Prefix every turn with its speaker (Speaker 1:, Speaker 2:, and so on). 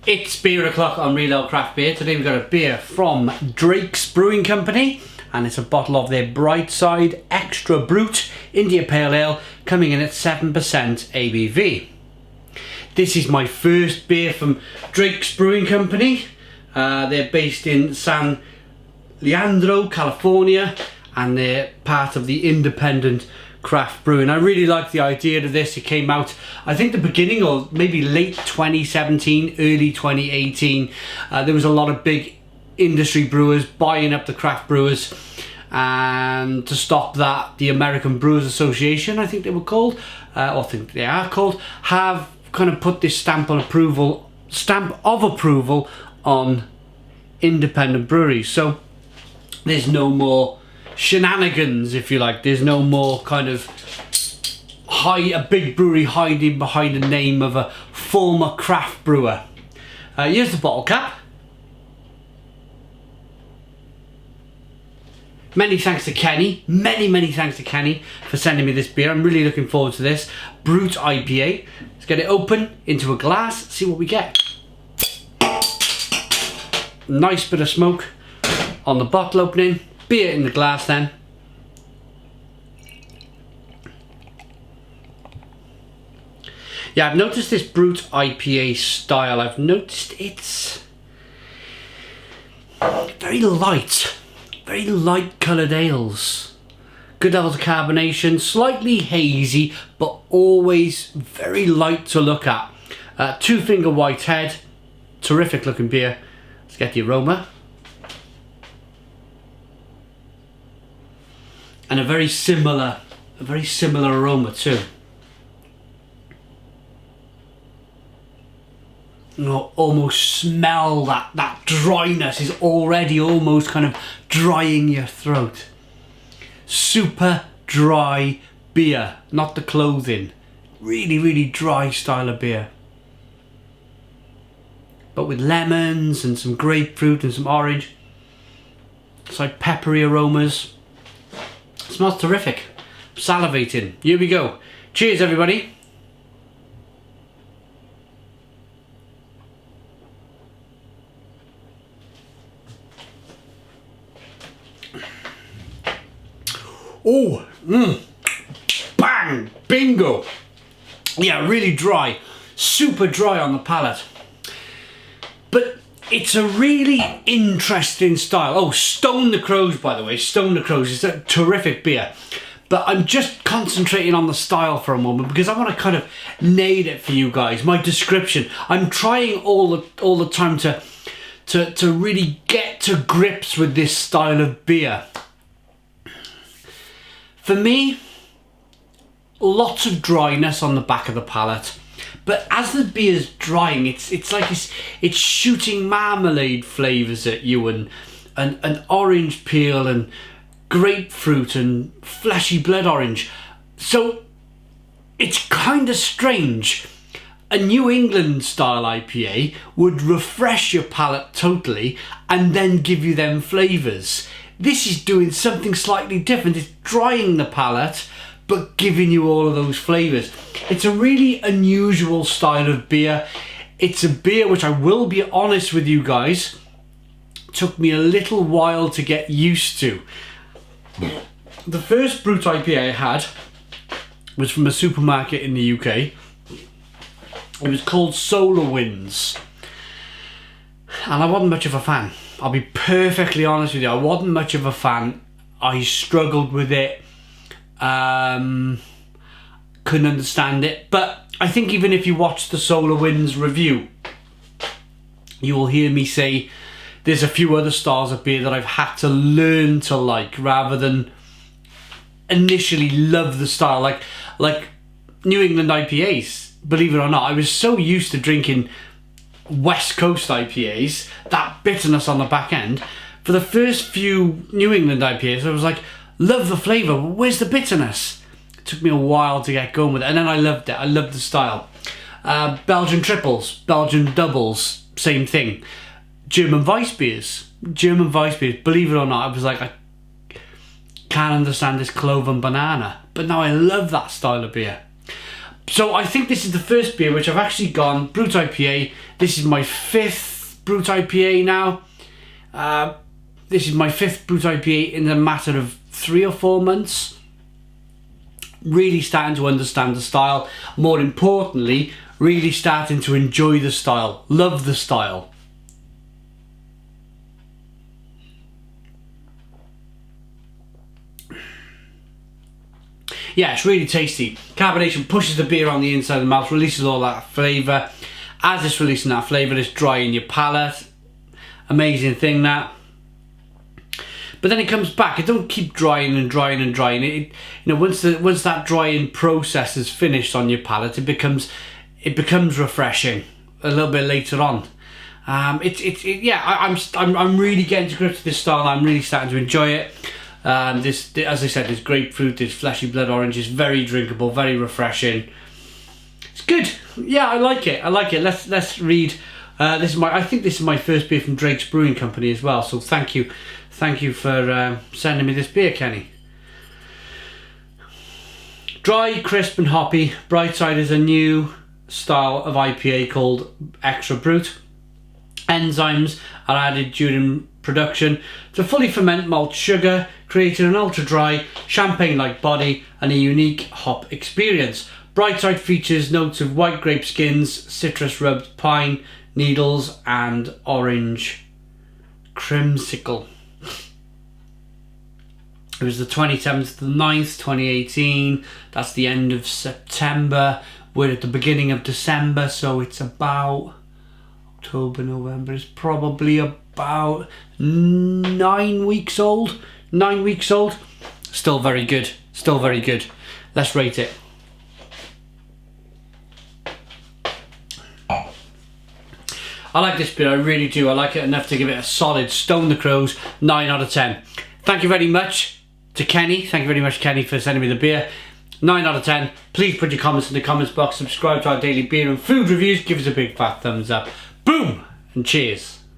Speaker 1: It's beer o'clock on Real Ale Craft Beer. Today we've got a beer from Drake's Brewing Company, and it's a bottle of their Brightside Extra Brut India Pale Ale, coming in at 7% ABV. This is my first beer from Drake's Brewing Company. They're based in San Leandro, California, and they're part of the independent craft brewing. I really like the idea of this. It came out, I think, the beginning or maybe late 2017, early 2018. There was a lot of big industry brewers buying up the craft brewers, and to stop that, the American Brewers Association, I think they were called, or I think they are called, have kind of put this stamp of approval on independent breweries. So there's no more shenanigans, if you like. There's no more kind of a big brewery hiding behind the name of a former craft brewer. Here's the bottle cap. Many thanks to Kenny, many thanks to Kenny for sending me this beer. I'm really looking forward to this. Brut IPA. Let's get it open into a glass, see what we get. Nice bit of smoke on the bottle opening. Beer in the glass then. Yeah, I've noticed this Brut IPA style. I've noticed it's very light coloured ales. Good levels of carbonation, slightly hazy, but always very light to look at. Two finger white head, terrific looking beer. Let's get the aroma. And a very similar aroma too. You know, almost smell that dryness is already almost kind of drying your throat. Super dry beer, not the clothing. Really dry style of beer. But with lemons and some grapefruit and some orange. It's like peppery aromas. It smells terrific. I'm salivating. Here we go. Cheers, everybody. Oh, bang, bingo. Yeah, really dry. Super dry on the palate. But it's a really interesting style. Oh, Stone the Crows, by the way. Stone the Crows is a terrific beer. But I'm just concentrating on the style for a moment because I want to kind of nail it for you guys. My description. I'm trying all the time to really get to grips with this style of beer. For me, lots of dryness on the back of the palate. But as the beer's drying, it's like it's shooting marmalade flavours at you, and orange peel and grapefruit and fleshy blood orange. So it's kind of strange. A New England style IPA would refresh your palate totally and then give you them flavours. This is doing something slightly different. It's drying the palate but giving you all of those flavours. It's a really unusual style of beer. It's a beer which, I will be honest with you guys, took me a little while to get used to. The first Brut IPA I had was from a supermarket in the UK. It was called Solar Winds. And I wasn't much of a fan. I'll be perfectly honest with you. I wasn't much of a fan. I struggled with it. Couldn't understand it. But I think even if you watch the Solar Winds review, you will hear me say there's a few other styles of beer that I've had to learn to like rather than initially love the style. Like New England IPAs, believe it or not, I was so used to drinking West Coast IPAs, that bitterness on the back end. For the first few New England IPAs, I was like, love the flavour, but where's the bitterness? It took me a while to get going with it, and then I loved it. I loved the style. Belgian triples, Belgian doubles, same thing. German Weissbiers, believe it or not, I was like, I can't understand this clove and banana, but now I love that style of beer. So I think this is the first beer which I've actually gone Brut IPA. This is my 5th Brut IPA now. This is my 5th Brut IPA in a matter of 3 or 4 months. Really starting to understand the style. More importantly, really starting to enjoy the style. Love the style. Yeah, it's really tasty. Carbonation pushes the beer on the inside of the mouth, releases all that flavour. As it's releasing that flavour, it's drying your palate. Amazing thing, that. But then it comes back. It don't keep drying and drying and drying. It, you know, once that drying process is finished on your palate, it becomes refreshing a little bit later on. Yeah, I'm really getting to grips with this style. I'm really starting to enjoy it. This, as I said, this grapefruit, this fleshy blood orange is very drinkable, very refreshing. It's good. Yeah, I like it. I like it. Let's read. I think this is my first beer from Drake's Brewing Company as well. So thank you for sending me this beer, Kenny. Dry, crisp, and hoppy. Brightside is a new style of IPA called Extra Brut. Enzymes are added during production to fully ferment malt sugar, creating an ultra-dry, champagne-like body and a unique hop experience. Brightside features notes of white grape skins, citrus rubbed pine needles, and orange creamsicle. It was the 27th of the 9th, 2018. That's the end of September. We're at the beginning of December, so it's about October, November. It's probably about 9 weeks old. 9 weeks old. Still very good. Still very good. Let's rate it. I like this beer, I really do. I like it enough to give it a solid Stone the Crows 9 out of 10. Thank you very much to Kenny. Thank you very much, Kenny, for sending me the beer. 9 out of 10. Please put your comments in the comments box. Subscribe to our daily beer and food reviews. Give us a big fat thumbs up. Boom! And cheers.